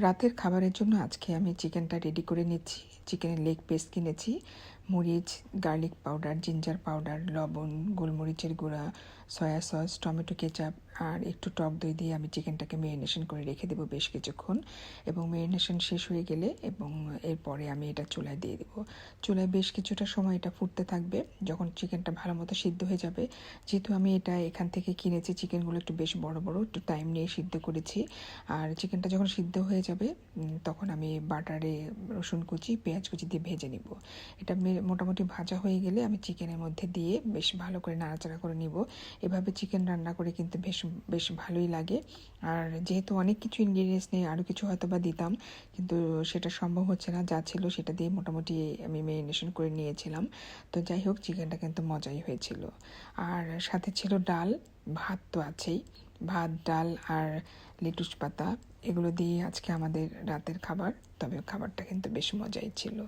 রাতের খাবারের জন্য আজকে আমি চিকেনটা রেডি করে নিচ্ছি। চিকেনের লেগ পিস কিনেছি, মরিচ, গার্লিক পাউডার, জিঞ্জার পাউডার, লবণ, গোলমরিচের গুঁড়া, সয়া সস, টমেটো কেচাপ আর একটু টক দই দিয়ে আমি চিকেনটাকে ম্যারিনেশন করে রেখে দেবো বেশ কিছুক্ষণ। এবং ম্যারিনেশন শেষ হয়ে গেলে এবং এরপরে আমি এটা চুলায় দিয়ে দেবো। চুলায় বেশ কিছুটা সময় এটা ফুটতে থাকবে। যখন চিকেনটা ভালো মতো সিদ্ধ হয়ে যাবে, যেহেতু আমি এটা এখান থেকে কিনেছি, চিকেনগুলো একটু বেশ বড় বড়, একটু টাইম নিয়ে সিদ্ধ করেছি। আর চিকেনটা যখন সিদ্ধ হয়ে যাবে তখন আমি বাটারে রসুন কুচি, পেঁয়াজ কুচি দিয়ে ভেজে নিব। এটা মোটামুটি ভাজা হয়ে গেলে আমি চিকেনের মধ্যে দিয়ে বেশ ভালো করে নাড়াচাড়া করে নিব। এভাবে চিকেন রান্না করে কিন্তু বেশ বেশ ভালোই লাগে। আর যেহেতু অনেক কিছু ইনগ্রিডিয়েন্টস নেই, আরও কিছু হয়তো বা দিতাম, কিন্তু সেটা সম্ভব হচ্ছে না। যা ছিল সেটা দিয়ে মোটামুটি আমি ম্যারিনেশন করে নিয়েছিলাম। তো যাই হোক, চিকেনটা কিন্তু মজাই হয়েছিল। আর সাথে ছিল ডাল, ভাত তো আছেই। ভাত, ডাল আর লেটুস পাতা, এগুলো দিয়ে আজকে আমাদের রাতের খাবার। তবে খাবারটা কিন্তু বেশ মজাই ছিল।